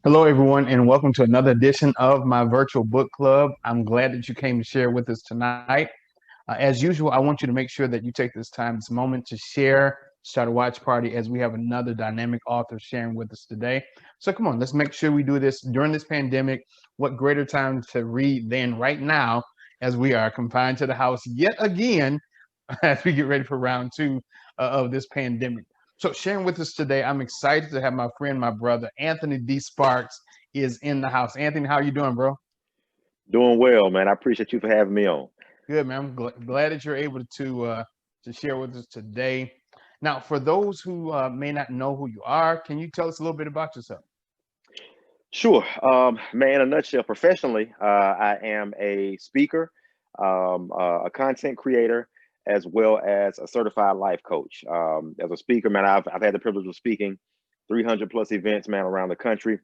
Hello, everyone, and welcome to another edition of my virtual book club. I'm glad that you came to share with us tonight. As usual, I want you to make sure that you take this time, this moment to share, start a watch party as we have another dynamic author sharing with us today. So, come on, let's make sure we do this during this pandemic. What greater time to read than right now as we are confined to the house yet again as we get ready for round two of this pandemic. So, sharing with us today, I'm excited to have my friend, my brother, Anthony D. Sparks, is in the house. Anthony, how you doing, bro? Doing well, man. I appreciate you for having me on. Good, man. I'm glad that you're able to share with us today. Now, for those who may not know who you are, can you tell us a little bit about yourself? Sure. Man, in a nutshell, professionally, I am a speaker, a content creator, as well as a certified life coach. As a speaker, man, I've had the privilege of speaking 300 plus events, man, around the country.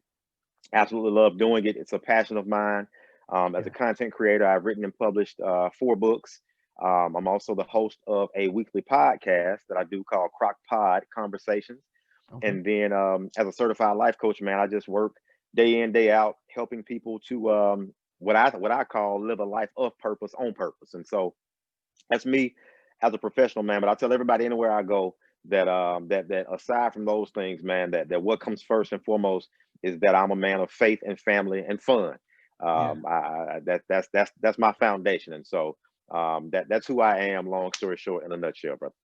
Absolutely love doing it. It's a passion of mine. As a Yeah. content creator, I've written and published 4 books. I'm also the host of a weekly podcast that I do called Crock Pod Conversations. Okay. And then as a certified life coach, man, I just work day in, day out, helping people to what I call live a life of purpose on purpose. And so that's me as a professional, man. But I tell everybody anywhere I go that that aside from those things, man, that what comes first and foremost is that I'm a man of faith and family and fun. Yeah. That's my foundation, and so that's who I am. Long story short, in a nutshell, brother.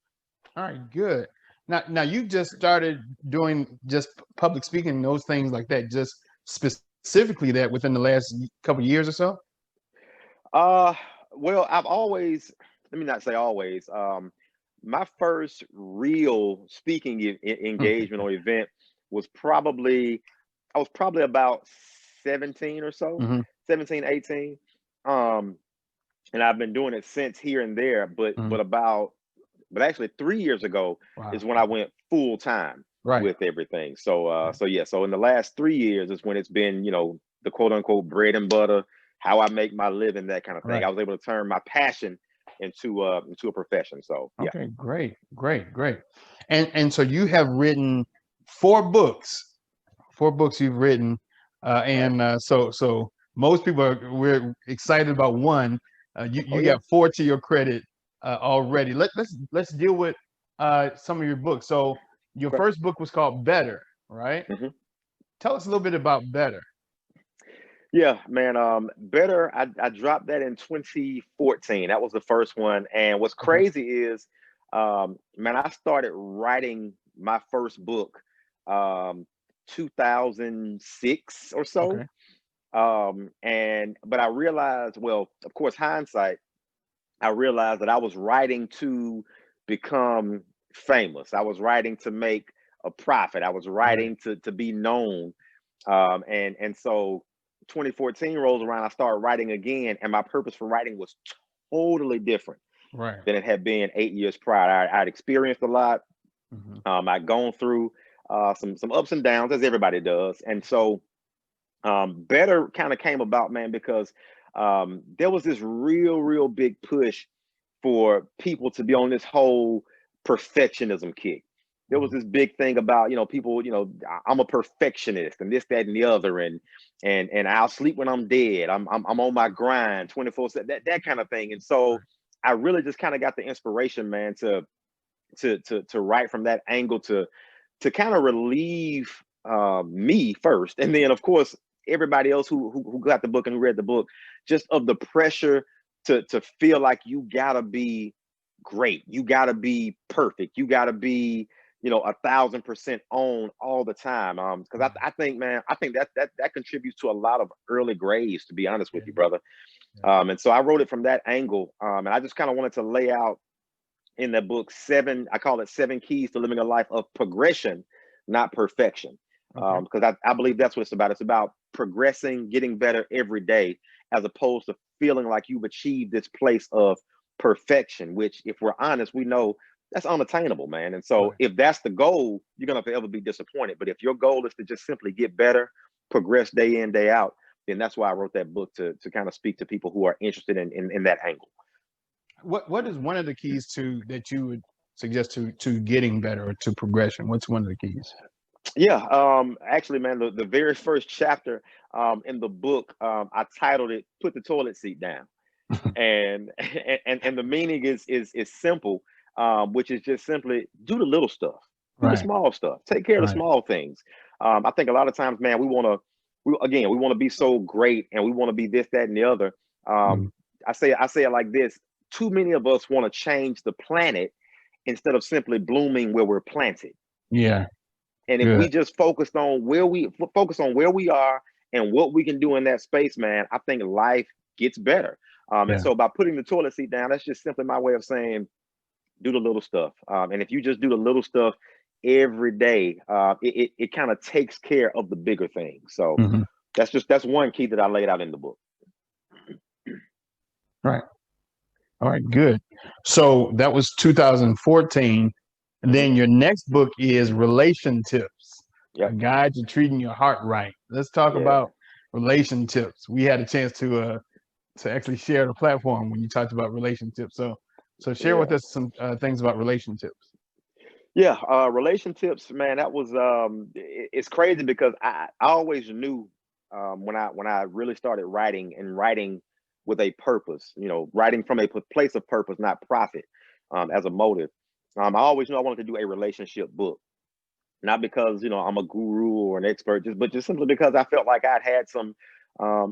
All right. Good. Now you just started doing just public speaking and those things like that, just specifically that within the last couple of years or so. Uh, well, I've always, let me not say always. My first real speaking engagement or event was probably, I was probably about 17 or so, Hmm. 17, 18. Um, and I've been doing it since here and there, Hmm. but actually 3 years ago is Wow. when I went full time Right. with everything. So yeah, so in the last 3 years is when it's been, the quote unquote bread and butter, how I make my living, that kind of thing. I Right. was able to turn my passion into a profession. So yeah. Okay, great, great, great. And so you have written four books. Four books you've written, Right. and so most people we're excited about one. You Oh you yeah. got four to your credit already. Let's deal with some of your books. So your Okay. first book was called Better, right? hmm Tell us a little bit about Better. Yeah, man. Better. I dropped that in 2014. That was the first one. And what's Okay. crazy is, man, I started writing my first book, um, 2006 or so. Okay. And but I realized, well, of course, hindsight, I realized that I was writing to become famous. I was writing to make a profit. I was Right. writing to be known. And so 2014 rolls around, I started writing again, and my purpose for writing was totally different Right. than it had been 8 years prior. I'd experienced a lot. Hmm. I'd gone through some ups and downs, as everybody does, and so better kind of came about, man, because there was this real big push for people to be on this whole perfectionism kick. There was Hmm. this big thing about, people, I'm a perfectionist and this, that, and the other, and I'll sleep when I'm dead. I'm on my grind 24/7, that kind of thing. And so Right. I really just kind of got the inspiration, man, to write from that angle, to kind of relieve me first, and then of course everybody else who got the book and who read the book, just of the pressure to feel like you gotta be great, you gotta be perfect, you gotta be 1,000% on all the time. Because Right. I think, man, I think that contributes to a lot of early graves, to be honest with Yeah. you, brother. Yeah. And so I wrote it from that angle, and I just kind of wanted to lay out in that book seven, I call it 7 keys to living a life of progression, not perfection. Okay. Because I believe that's what it's about. It's about progressing, getting better every day, as opposed to feeling like you've achieved this place of perfection, which, if we're honest, we know that's unattainable, man. And so Right. if that's the goal, you're gonna forever be disappointed. But if your goal is to just simply get better, progress day in, day out, then that's why I wrote that book, to kind of speak to people who are interested in that angle. What is one of the keys to that you would suggest to getting better or to progression? What's one of the keys? Yeah, actually, man, the very first chapter in the book, I titled it "Put the Toilet Seat Down," and and the meaning is simple, which is just simply do the little stuff, do the Right, small stuff, take care of the right, small things. I think a lot of times, man, we want to be so great, and we want to be this, that, and the other. mm, Um, I say it like this: too many of us want to change the planet instead of simply blooming where we're planted. yeah, And if good, we just focus on where we are and what we can do in that space, man, I think life gets better. And yeah, so by putting the toilet seat down, that's just simply my way of saying do the little stuff. And if you just do the little stuff every day, it kind of takes care of the bigger things. So hmm, that's one key that I laid out in the book. right. All right, good. So that was 2014. And Hmm. then your next book is Relation Tips, A Yep. Guide to Treating Your Heart Right. Let's talk Yeah. about relation tips. We had a chance to actually share the platform when you talked about relationships. So share with Yeah. us some things about relationships. Yeah, relation tips, man. That was it's crazy because I always knew when I really started writing and writing with a purpose, writing from a place of purpose, not profit, as a motive. I always knew I wanted to do a relationship book, not because I'm a guru or an expert, but just simply because I felt like I'd had some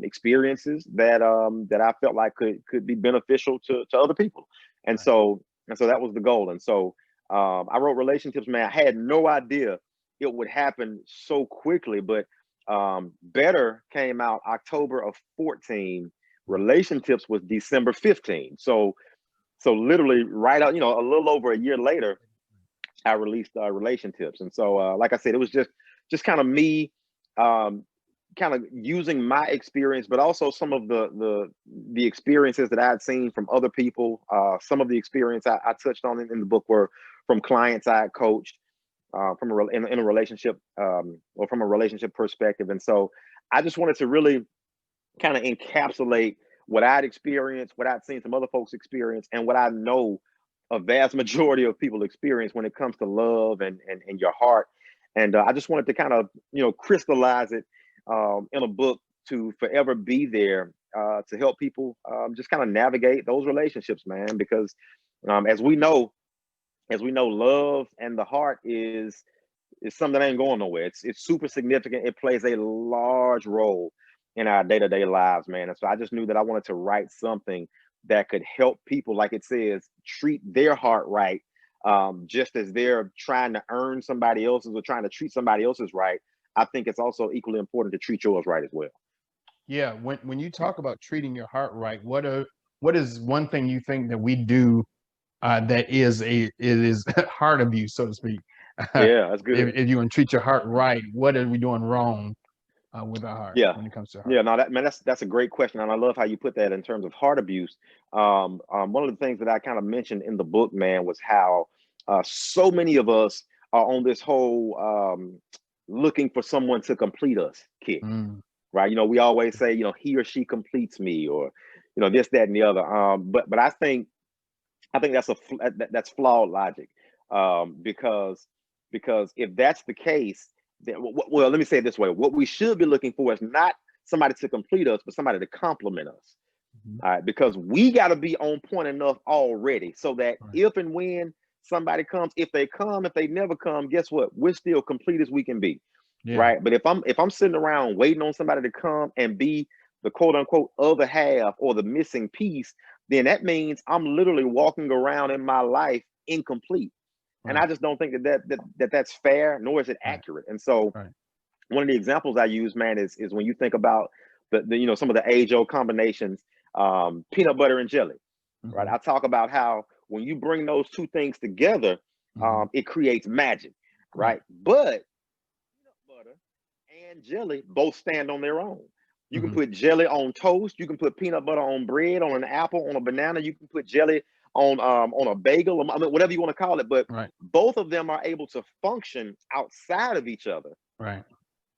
experiences that I felt like could be beneficial to other people, and Right. so that was the goal. And so I wrote relationships, man. I had no idea it would happen so quickly, but Better came out October of 14. Relationships was December 15. So literally right out, a little over a year later, I released relationships. And so, like I said, it was just kind of me, um, kind of using my experience, but also some of the experiences that I had seen from other people. Some of the experience I touched on in the book were from clients I had coached, in a relationship, or from a relationship perspective. And so I just wanted to really kind of encapsulate what I'd experienced, what I'd seen some other folks experience, and what I know a vast majority of people experience when it comes to love and your heart. And I just wanted to kind of crystallize it in a book to forever be there to help people just kind of navigate those relationships, man. Because as we know, love and the heart is something that ain't going nowhere. It's super significant. It plays a large role in our day-to-day lives, man. And so I just knew that I wanted to write something that could help people, like it says, treat their heart right, just as they're trying to earn somebody else's or trying to treat somebody else's right. I think it's also equally important to treat yours right as well. Yeah, when you talk about treating your heart right, what is one thing you think that we do that it is heart abuse, so to speak? if, Yeah, that's good. if you want to treat your heart right, what are we doing wrong with our heart Yeah. when it comes to heart? Yeah, no, that man, that's a great question, and I love how you put that in terms of heart abuse. One of the things that I kind of mentioned in the book, man, was how so many of us are on this whole looking for someone to complete us kick, Mm, right? We always say, he or she completes me, or this, that, and the other. But I think that's flawed logic, because if that's the case, then well, let me say it this way: what we should be looking for is not somebody to complete us, but somebody to complement us. mhm, All right, because we got to be on point enough already, so that right. if and when somebody comes, if they never come, guess what? We're still complete as we can be, Yeah, right? But if I'm sitting around waiting on somebody to come and be the quote unquote other half or the missing piece, then that means I'm literally walking around in my life incomplete. And I right, just don't think that's fair, nor is it right, accurate. And so right. one of the examples I use, man, is when you think about the some of the age old combinations, peanut butter and jelly, right? Hmm, I talk about how when you bring those two things together, hmm, it creates magic, right. right? But peanut butter and jelly both stand on their own. You can Hmm, put jelly on toast. You can put peanut butter on bread, on an apple, on a banana. You can put jelly on a bagel, I mean, whatever you want to call it. But right, both of them are able to function outside of each other. right,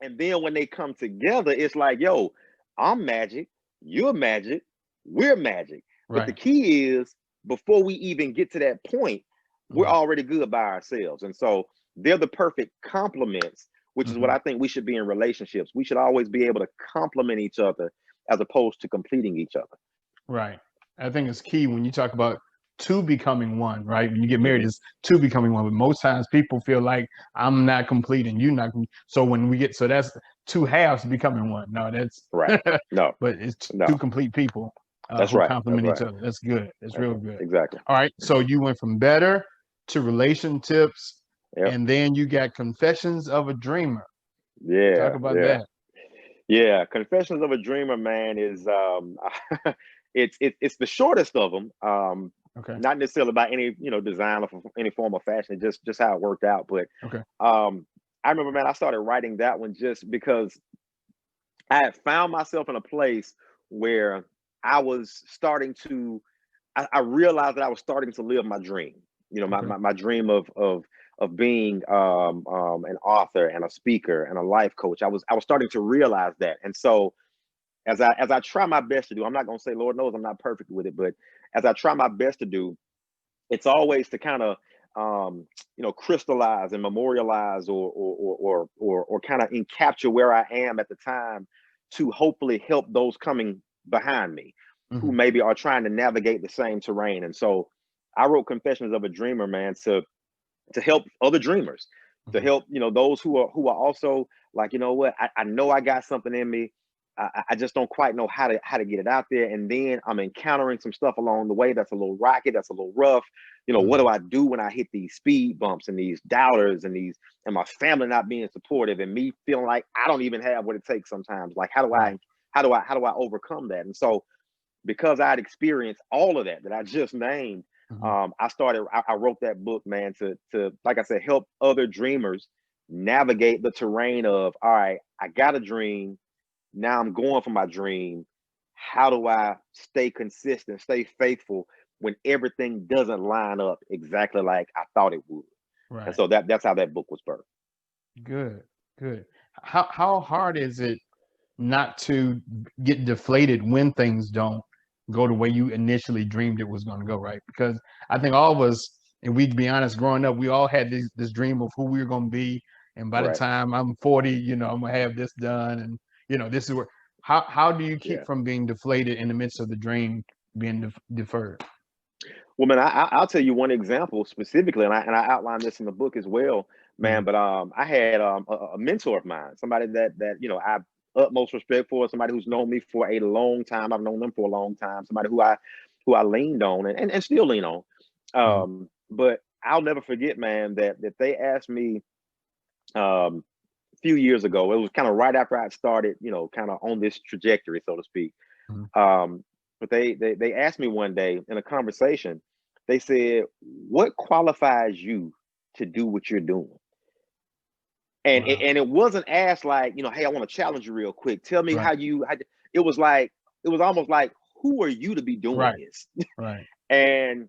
And then when they come together, it's like, yo, I'm magic, you're magic, we're magic. But the right. key is before we even get to that point, we're Mm, already good by ourselves. And so they're the perfect complements, which is what I think we should be in relationships. We should always be able to complement each other as opposed to completing each other. Right. I think it's key when you talk about two becoming one, right? When you get married, Mhm. it's two becoming one. But most times people feel like I'm not complete and you're not complete. So when we get, so that's two halves becoming one. No, that's, Right. No, but it's two no. complete people That's who right. That's complement each right. other. That's good. That's That's real right. good. Exactly. All right. So you went from better to relationships, Yep. and then you got Confessions of a Dreamer. Talk Yeah. about Yeah. that. Yeah. Confessions of a Dreamer, man, is it's the shortest of them. Okay. Not necessarily by any design or any form of fashion, just how it worked out. But Okay. I remember, man, I started writing that one just because I had found myself in a place where I was starting to I realized that I was starting to live my dream. Okay. My dream of being an author and a speaker and a life coach. I was starting to realize that, and so as I try my best to do, I'm not going to say, Lord knows, I'm not perfect with it, but as I try my best to do, it's always to kind of crystallize and memorialize or kind of encapture where I am at the time to hopefully help those coming behind me who Hmm. maybe are trying to navigate the same terrain. And so I wrote Confessions of a Dreamer, man, to help other dreamers, to Hmm. help those who are also like, what, I know I got something in me. I just don't quite know how to get it out there, and then I'm encountering some stuff along the way that's a little rocky, that's a little rough. What do Hmm. I do when I hit these speed bumps and these doubters and my family not being supportive and me feeling like I don't even have what it takes sometimes? Like Right. how do I overcome that? And so because I had experienced all of that I just named, Hmm. I wrote that book, man, to like I said, help other dreamers navigate the terrain of, all right, I got a dream. Now I'm going for my dream. How do I stay consistent, stay faithful when everything doesn't line up exactly like I thought it would? And Right. so that's how that book was birthed. Good. Good. How hard is it not to get deflated when things don't go the way you initially dreamed it was going to go, right? Because I think all of us, and we'd be honest, growing up, we all had this dream of who we were going to be. And by the Right. time I'm 40, I'm going to have this done. And, this is where, how do you keep Yeah. from being deflated in the midst of the dream being deferred? Well, man, I'll tell you one example specifically, and I outlined this in the book as well, man. Mhm. But I had a mentor of mine, somebody that I have utmost respect for, somebody who's known me for a long time. I've known them for a long time. Somebody who I leaned on and still lean on. Mhm. But I'll never forget, man, that they asked me a few years ago. It was kind of right after I started, kind of on this trajectory, so to speak. Mhm. Um, but they asked me one day in a conversation, they said, "What qualifies you to do what you're doing?" Wow. And it wasn't asked like, "Hey, I want to challenge you real quick. Tell me Right. it was like, it was almost like, "Who are you to be doing Right. this?" Right. and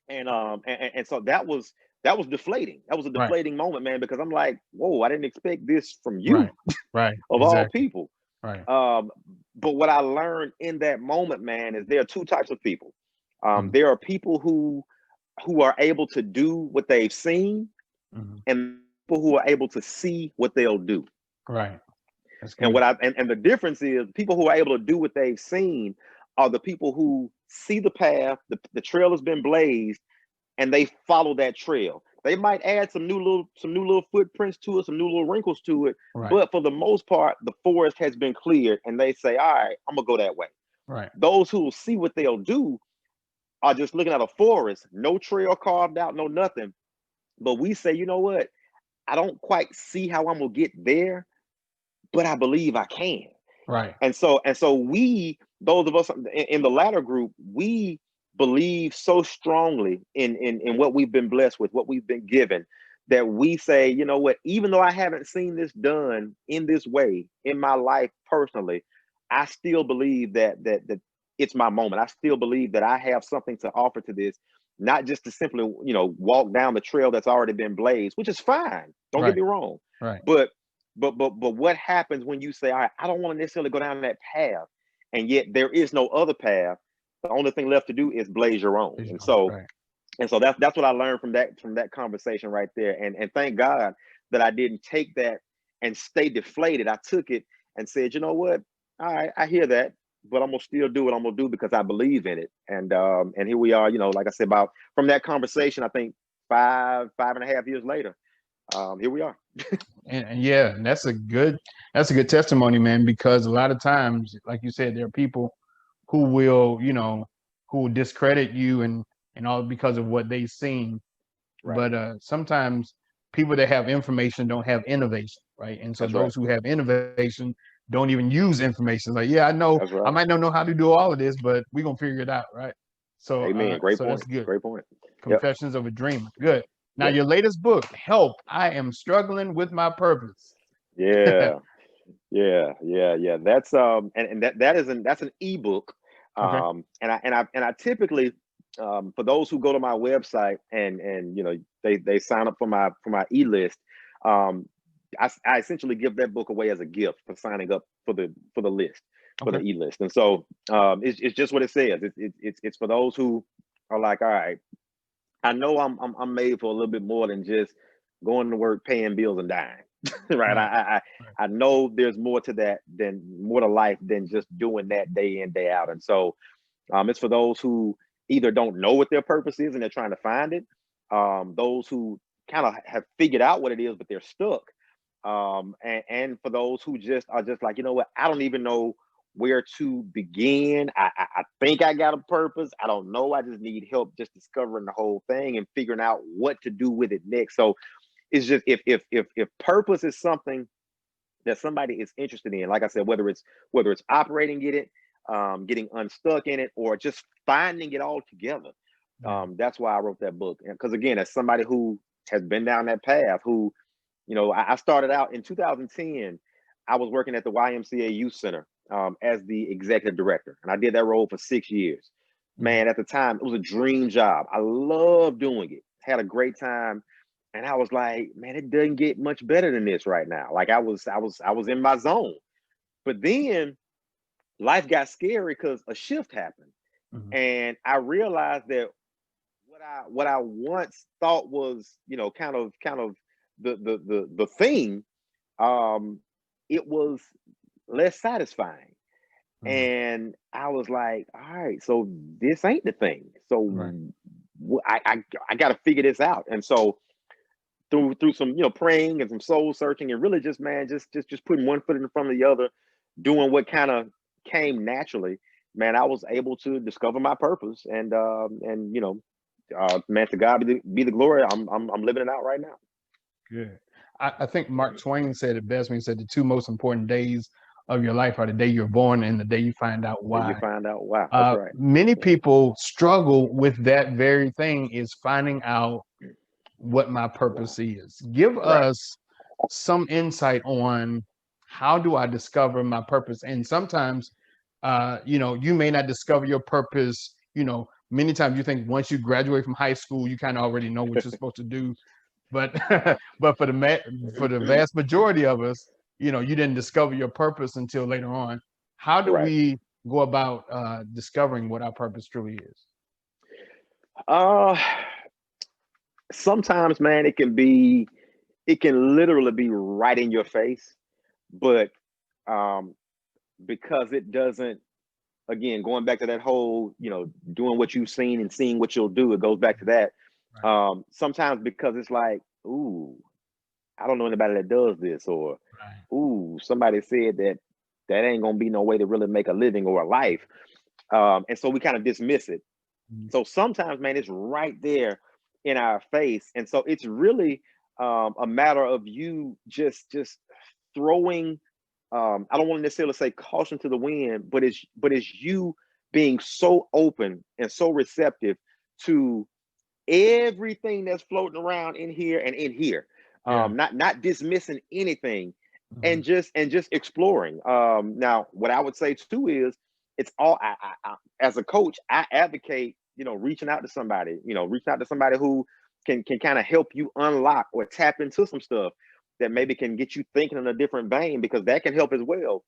and so that was deflating. That was a Right. deflating moment, man, because I'm like, "Whoa, I didn't expect this from Right. you, Right. of all Exactly. people." Right. Um, but what I learned in that moment, man, is there are two types of people. Mhm. There are people who are able to do what they've seen, Mhm. and people who are able to see what they'll do. Right. That's And good. the difference is people who are able to do what they've seen are the people who see the path, the trail has been blazed, and they follow that trail. They might add some new little footprints to it, some new little wrinkles to it, Right. but for the most part, the forest has been cleared, and they say, "All right, I'm gonna go that way." Right. Those who will see what they'll do are just looking at a forest, no trail carved out, no nothing. But we say, you know what? I don't quite see how I'm gonna get there, but I believe I can. Right. And so we, those of us in the latter group, we believe so strongly in what we've been blessed with, what we've been given, that we say, you know what, even though I haven't seen this done in this way in my life personally, I still believe that it's my moment. I still believe that I have something to offer to this, not just to simply, walk down the trail that's already been blazed, which is fine. Don't get Right. me wrong. Right. But but what happens when you say, all right, I don't want to necessarily go down that path, and yet there is no other path. The only thing left to do is blaze your own. There you And go. so Right. and so that's what I learned from that conversation right there. And thank God that I didn't take that and stay deflated. I took it and said, you know what? All right, I hear that, but I'm gonna still do what I'm gonna do because I believe in it. And here we are, like I said, about from that conversation, I think 5.5 years later, here we are. And yeah, that's a good testimony, man, because a lot of times, like you said, there are people who will, who will discredit you and all because of what they've seen. Right. But sometimes people that have information don't have innovation, right? And so That's right. those who have innovation don't even use information. Like, yeah, I know That's I right. might not know how to do all of this, but we're gonna figure it out, right? So Amen. Great so that's point. good. Great point. Yep. Confessions of a Dreamer. Good. Now Yep. your latest book, Help, I Am Struggling with My Purpose. Yeah. Yeah. That's and that's an ebook. Okay. And I typically for those who go to my website and they sign up for my e-list, um I essentially give that book away as a gift for signing up for the list, for the Okay. e-list. And so it's just what it says. It's for those who are like, all right, I know I'm made for a little bit more than just going to work, paying bills, and dying. Right. Right. I, I Right. I know there's more to that, than more to life than just doing that day in, day out. And so it's for those who either don't know what their purpose is and they're trying to find it. Those who kind of have figured out what it is, but they're stuck. And for those who just are just like, you know what, I don't even know where to begin. I think I got a purpose. I don't know. I just need help just discovering the whole thing and figuring out what to do with it next. So it's just if purpose is something that somebody is interested in, like I said, whether it's operating in it, getting unstuck in it, or just finding it all together. Yeah. That's why I wrote that book. Because again, as somebody who has been down that path, who I started out in 2010. I was working at the YMCA Youth Center as the executive director, and I did that role for 6 years. Mhm. Man, at the time, it was a dream job. I loved doing it. Had a great time, and I was like, man, it doesn't get much better than this right now. Like I was in my zone. But then life got scary because a shift happened, Mhm. and I realized that what I once thought was kind of the thing, um it was less satisfying. Mhm. And I was like, all right, so this ain't the thing. So Right. I got to figure this out. And so through some praying and some soul searching, and really just, man, just putting one foot in front of the other, doing what kind of came naturally, man, I was able to discover my purpose. And man, to God be the glory. I'm living it out right now. Good. I think Mark Twain said it best when he said the two most important days of your life are the day you're born and the day you find out Then you why. find out, wow, that's right. Many Yeah. people struggle with that very thing, is finding out what my purpose is. Give Right. us some insight on how do I discover my purpose? And sometimes, you may not discover your purpose. Many times you think once you graduate from high school, you kind of already know what you're supposed to do. But but for the vast majority of us, you didn't discover your purpose until later on. How do Right. we go about discovering what our purpose truly is? Uh Sometimes, man, it can literally be right in your face, but um because it doesn't, again, going back to that whole, doing what you've seen and seeing what you'll do, it goes back to that. Right. Sometimes because it's like, ooh, I don't know anybody that does this, or Right. ooh, somebody said that ain't gonna be no way to really make a living or a life. And so we kind of dismiss it. Mhm. So sometimes, man, it's right there in our face. And so it's really a matter of you just throwing, I don't want to necessarily say caution to the wind, but it's you being so open and so receptive to everything that's floating around in here and in here. Yeah. Not dismissing anything, Mhm. and just exploring. Now what I would say too is, it's all as a coach, I advocate, reaching out to somebody who can kind of help you unlock or tap into some stuff that maybe can get you thinking in a different vein, because that can help as well.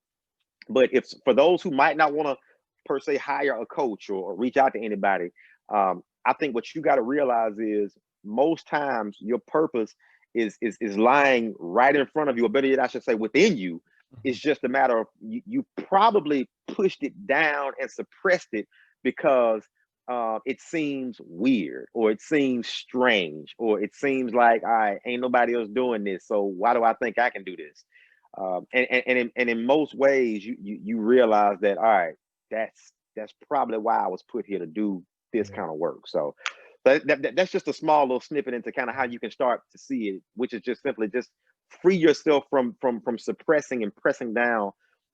But if for those who might not want to per se hire a coach, or reach out to anybody, I think what you got to realize is, most times your purpose is lying right in front of you, or better yet, I should say within you. It's just a matter of you probably pushed it down and suppressed it because it seems weird, or it seems strange, or it seems like, all right, ain't nobody else doing this, so why do I think I can do this? And in most ways, you realize that, all right, that's probably why I was put here, to do this kind of work. So that's just a small little snippet into kind of how you can start to see it, which is just simply just free yourself from suppressing and pressing down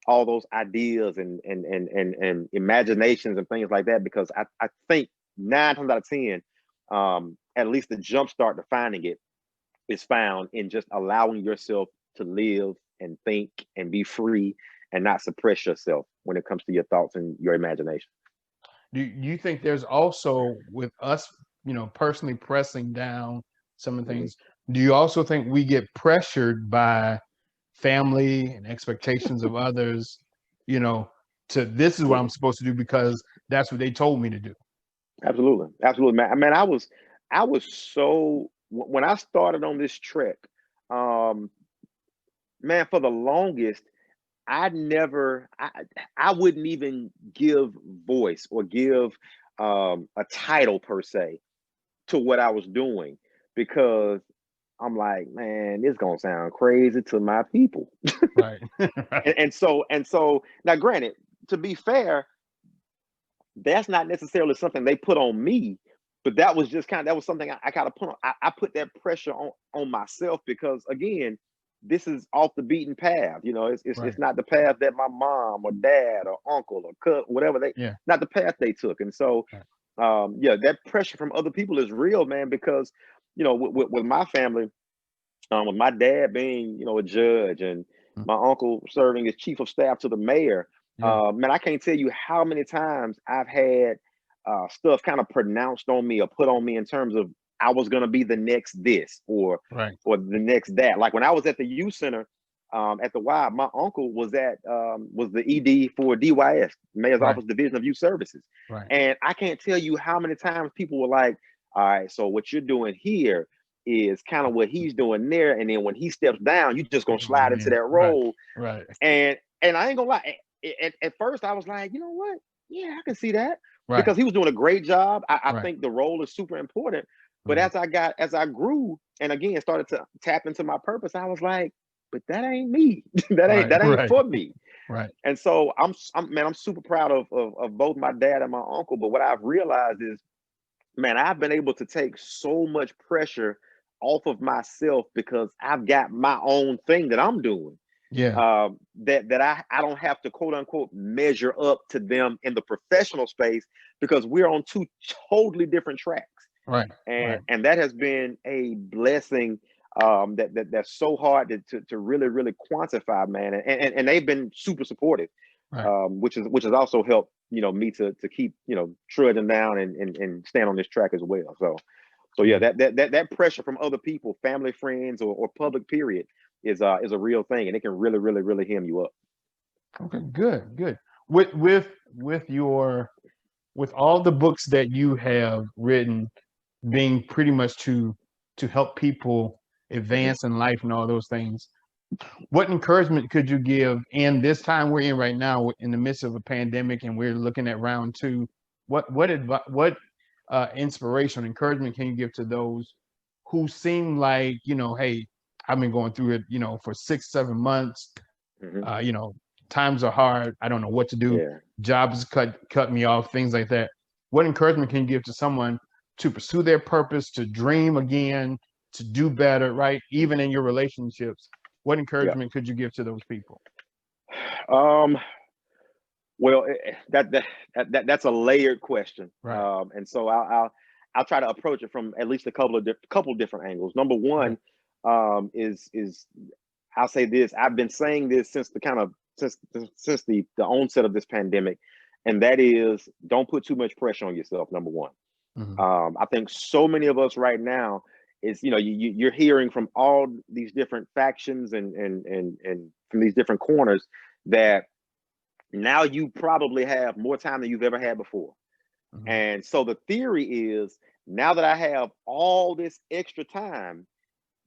all those ideas and imaginations and things like that. Because I think 9 times out of 10, at least the jump start to finding it is found in just allowing yourself to live and think and be free and not suppress yourself when it comes to your thoughts and your imagination. Do you think there's also, with us, personally pressing down some of the things, do you also think we get pressured by family and expectations of others, to, this is what I'm supposed to do because that's what they told me to do? Absolutely. Absolutely, man. I mean, I was so, when I started on this trek, man, for the longest, I wouldn't even give voice or give a title per se to what I was doing, because I'm like, man, this gonna sound crazy to my people. Right. Right. And so now, granted, to be fair, that's not necessarily something they put on me, but that was just that was something I kind of put on. I put that pressure on myself, because again, this is off the beaten path. Right. It's not the path that my mom or dad or uncle or whatever, Yeah. not the path they took. And so yeah, that pressure from other people is real, man, because with my family, with my dad being a judge, and my uncle serving as chief of staff to the mayor, man, I can't tell you how many times I've had stuff kind of pronounced on me or put on me in terms of I was going to be the next this, or Right. or the next that. Like when I was at the youth center at the Y, my uncle was the ED for DYS, Mayor's Right. Office Division of Youth Services. Right. And I can't tell you how many times people were like, all right, so what you're doing here is kind of what he's doing there, and then when he steps down, you just gonna slide into that Right. role. Right. And I ain't gonna lie, at first I was like, you know what, yeah, I can see that, Right. because he was doing a great job. I Right. think the role is super important, but as I grew, and again started to tap into my purpose, I was like, but that ain't me. Right. that ain't Right. for me. Right. And so I'm super proud of both my dad and my uncle. But what I've realized is, man, I've been able to take so much pressure off of myself because I've got my own thing that I'm doing. Yeah. That I don't have to, quote unquote, measure up to them in the professional space, because we're on 2 totally different tracks. Right. Right. And that has been a blessing, that's so hard to really quantify, man. And they've been super supportive, Right. which has also helped me to keep trudging down and stand on this track as well. So yeah, that pressure from other people, family, friends, or public, period, is a real thing, and it can really hem you up. Okay. Good. Good. With all the books that you have written, being pretty much to help people advance in life and all those things, what encouragement could you give in this time we're in right now, in the midst of a pandemic, and we're looking at round 2? What inspiration, encouragement can you give to those who seem like, hey, I've been going through it, for 6-7 months. Hmm. Times are hard. I don't know what to do. Yeah. Jobs cut me off, things like that. What encouragement can you give to someone to pursue their purpose, to dream again, to do better, right? Even in your relationships, what Yeah. encouragement could you give to those people? Um, well, that's a layered question, Right. and so I'll try to approach it from at least a couple different angles. Number Right. one, is I'll say this: I've been saying this since the onset of this pandemic, and that is, don't put too much pressure on yourself. Number one. Mm-hmm. I think so many of us right now is, you're hearing from all these different factions and from these different corners that now you probably have more time than you've ever had before. Mm-hmm. And so the theory is, now that I have all this extra time,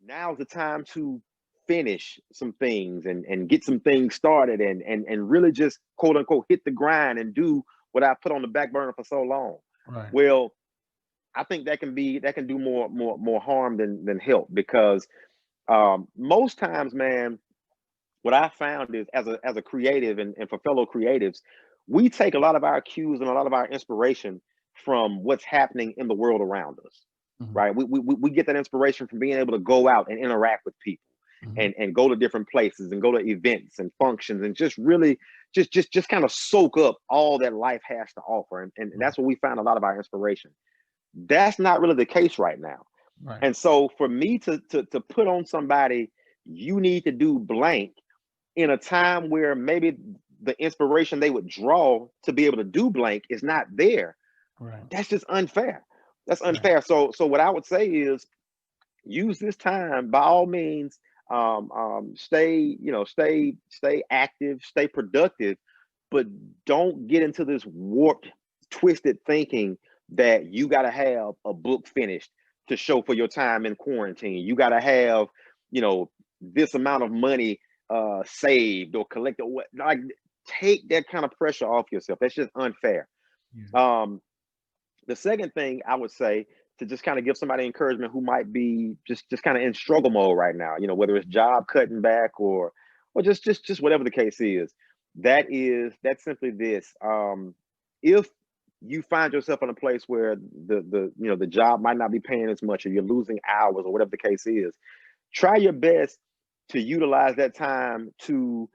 now's the time to finish some things and get some things started and really just quote unquote hit the grind and do what I put on the back burner for so long. Right. Well, I think that can do more harm than help, because most times, man, what I found is as a creative and for fellow creatives, we take a lot of our cues and a lot of our inspiration from what's happening in the world around us, Mhm. right? We get that inspiration from being able to go out and interact with people Mhm. and go to different places and go to events and functions and just really just kind of soak up all that life has to offer. And Right. that's where we found a lot of our inspiration. That's not really the case right now. Right. And so for me to put on somebody, you need to do blank in a time where maybe the inspiration they would draw to be able to do blank is not there, Right. that's just unfair. That's Right. unfair. So what I would say is use this time by all means. Stay, stay active, stay productive, but don't get into this warped, twisted thinking that you got to have a book finished to show for your time in quarantine. You got to have, you know, this amount of money saved or collected. What, like, take that kind of pressure off yourself. That's just unfair. Yeah. Um, the second thing I would say, to just kind of give somebody encouragement who might be just kind of in struggle mode right now, whether it's job cutting back or just whatever the case is, that's simply this. If you find yourself in a place where the job might not be paying as much, or you're losing hours, or whatever the case is, try your best to utilize that time to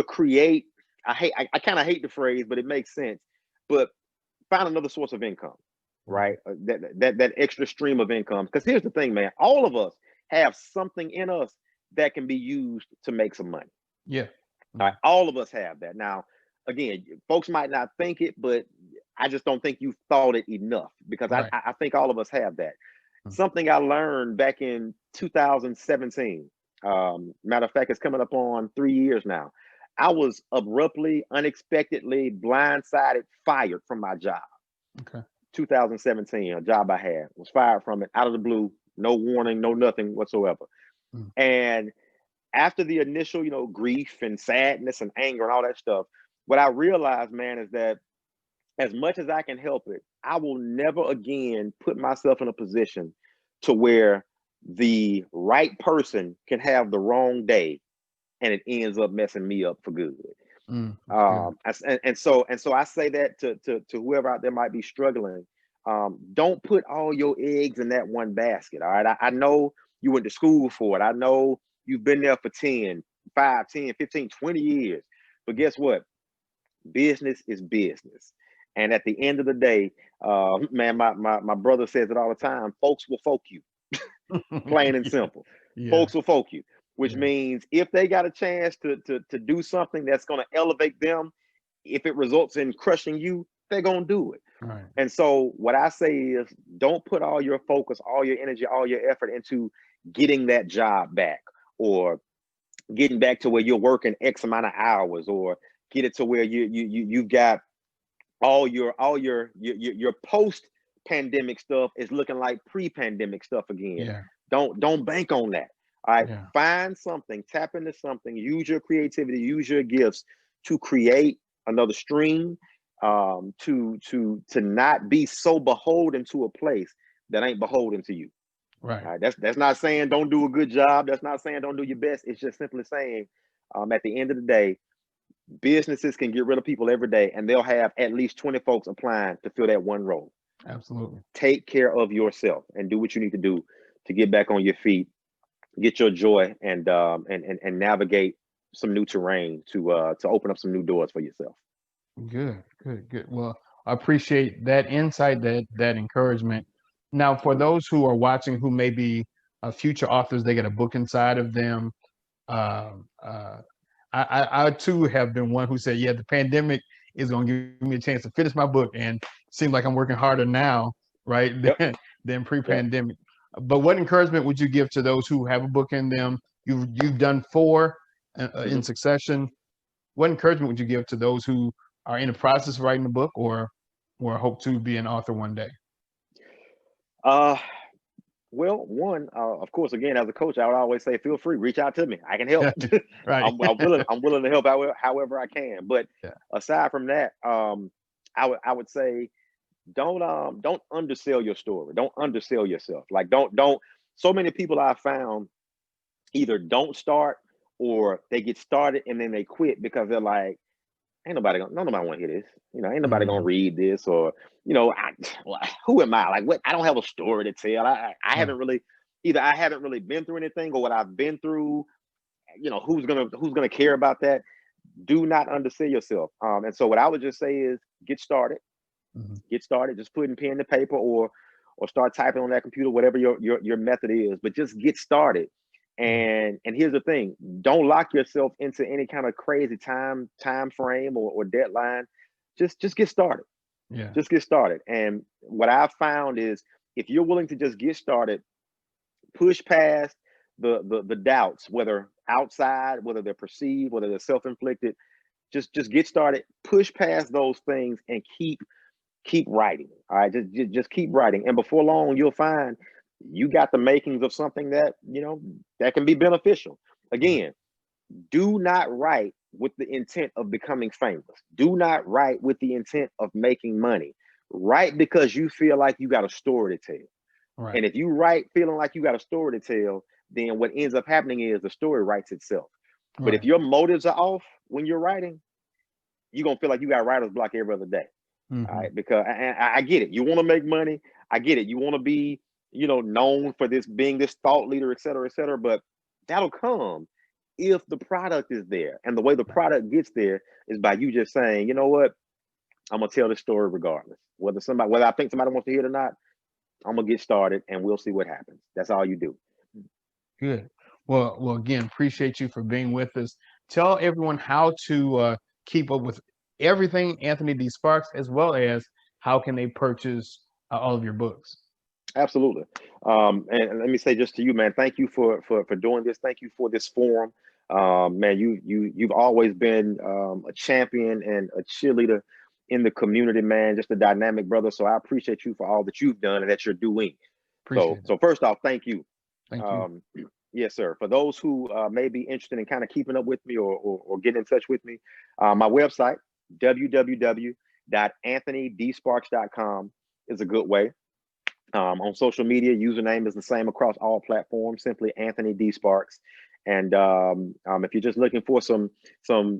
create. I kind of hate the phrase, but it makes sense. But find another source of income, Right. right? That extra stream of income. Because here's the thing, man, all of us have something in us that can be used to make some money. Yeah. All Yeah. right, all of us have that. Now, again, folks might not think it, but I just don't think you've thought it enough, because I Right. I think all of us have that. Mm. Something I learned back in 2017. Matter of fact, it's coming up on 3 years now. I was abruptly, unexpectedly, blindsided, fired from my job. Okay. 2017, a job I had, was fired from it out of the blue, no warning, no nothing whatsoever. Mm. And after the initial, grief and sadness and anger and all that stuff, what I realized, man, is that as much as I can help it, I will never again put myself in a position to where the right person can have the wrong day and it ends up messing me up for good. That's good. And so I say that to whoever out there might be struggling. Don't put all your eggs in that one basket. All right. I know you went to school for it. I know you've been there for 10, 5, 10, 15, 20 years. But guess what? Business is business. And at the end of the day, man, my brother says it all the time, folks will folk you, plain and Yeah. simple. Yeah. Folks will folk you, which Yeah. means if they got a chance to do something that's going to elevate them, if it results in crushing you, they're going to do it. Right. And so what I say is, don't put all your focus, all your energy, all your effort into getting that job back, or getting back to where you're working X amount of hours, or get it to where you've got all your post pandemic stuff is looking like pre-pandemic stuff again. Yeah. Don't bank on that. All right, Yeah. find something, tap into something, use your creativity, use your gifts to create another stream, to not be so beholden to a place that ain't beholden to you. Right. All right, that's not saying don't do a good job. That's not saying don't do your best. It's just simply saying, at the end of the day, businesses can get rid of people every day, and they'll have at least 20 folks applying to fill that one role. Absolutely. Take care of yourself and do what you need to do to get back on your feet, get your joy, and navigate some new terrain to open up some new doors for yourself. Good. Good. Good. Well, I appreciate that insight, that encouragement. Now, for Mhm. those who are watching, who may be future authors, they get a book inside of them. Um, uh, I too have been one who said, yeah, the pandemic is going to give me a chance to finish my book, and seems like I'm working harder now, right, Yep. than Yep. pre-pandemic. But what encouragement would you give to those who have a book in them? You've done 4 in Mhm. succession. What encouragement would you give to those who are in the process of writing a book, or hope to be an author one day? Uh, Well, one, of course, again, as a coach, I would always say, feel free, reach out to me. I can help. Right. I'm willing to help however I can. But Yeah. aside from that, I would say don't undersell your story. Don't undersell yourself. Like don't. So many people I found either don't start or they get started and then they quit because they're like, ain't nobody gonna, nobody want to hear this. Ain't nobody gonna Mhm. read this, or well, who am I? Like, what? I don't have a story to tell. I Right. haven't really either. I haven't really been through anything, or what I've been through. Who's gonna care about that? Do not undersell yourself. And so what I would just say is get started. Mhm. Get started. Just putting pen to paper, or start typing on that computer, whatever your method is. But just get started. Yeah. And here's the thing: don't lock yourself into any kind of crazy time frame or deadline. Just get started. Yeah. Just get started. And what I've found is if you're willing to just get started, push past the doubts, whether outside, whether they're perceived, whether they're self-inflicted, just get started, push past those things and keep writing. All right, just keep writing, and before long you'll find you got the makings of something that can be beneficial. Right. Again, do not write with the intent of becoming famous. Do not write with the intent of making money. Write because you feel like you got a story to tell. Right. And if you write feeling like you got a story to tell, then what ends up happening is the story writes itself. But if Right. your motives are off when you're writing, you're gonna feel like you got writer's block every other day. All Mhm. right, because I get it. You want to make money. I get it. You want to be, known for this being this thought leader, et cetera, et cetera. But that'll come if the product is there. And the way the product gets there is by you just saying, you know what, I'm gonna tell this story regardless. Whether I think somebody wants to hear it or not, I'm gonna get started and we'll see what happens. That's all you do. Good. Well, again, appreciate you for being with us. Tell everyone how to keep up with everything Anthony D. Sparks, as well as how can they purchase all of your books. Absolutely. And let me say just to you, man, thank you for doing this. Thank you for this forum. Man, you've always been a champion and a cheerleader in the community, man. Just a dynamic brother. So I appreciate you for all that you've done and that you're doing. So Appreciate it. so first off, thank you. Thank you. Um, yes, sir. For those who may be interested in kind of keeping up with me or getting in touch with me, my website, www.anthonydsparks.com, is a good way. On social media, username is the same across all platforms, simply Anthony D Sparks. And if you're just looking for some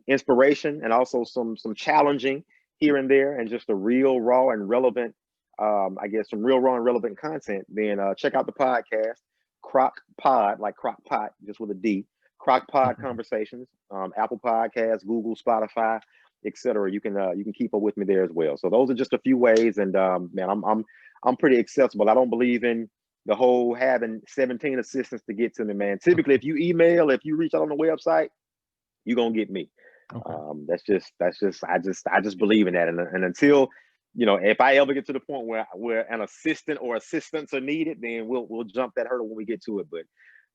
inspiration and also some challenging here and there, and just a real raw and relevant, I guess some real raw and relevant content, then check out the podcast, Crock Pod, like Crock Pot, just with a D. Crock Pod Conversations, Apple Podcasts, Google, Spotify, etc. You can keep up with me there as well. So those are just a few ways, and man, I'm pretty accessible. I don't believe in the whole having 17 assistants to get to me, man. Typically, if you email, if you reach out on the website, you're gonna get me. Okay. I just believe in that. And until if I ever get to the point where an assistant or assistants are needed, then we'll jump that hurdle when we get to it. But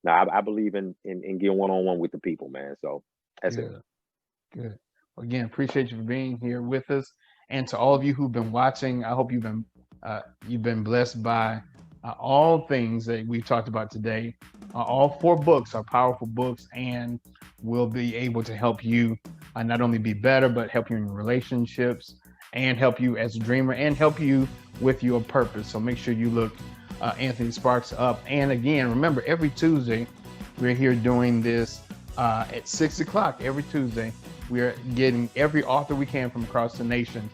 no, I believe in getting one-on-one with the people, man. So that's it. Good. Good. Well, again, appreciate you for being here with us, and to all of you who've been watching. I hope you've been blessed by all things that we've talked about today. All four books are powerful books, and will be able to help you not only be better, but help you in your relationships, and help you as a dreamer, and help you with your purpose. So make sure you look Anthony Sparks up. And again, remember, every Tuesday we're here doing this at 6 o'clock every Tuesday. We are getting every author we can from across the nation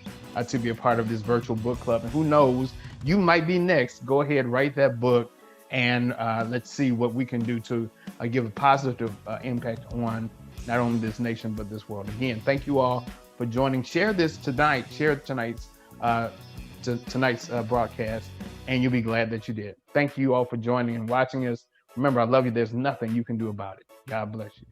to be a part of this virtual book club. And who knows, you might be next. Go ahead, write that book, and let's see what we can do to give a positive impact on not only this nation, but this world. Again, thank you all for joining. Share this tonight. Share tonight's broadcast, and you'll be glad that you did. Thank you all for joining and watching us. Remember, I love you. There's nothing you can do about it. God bless you.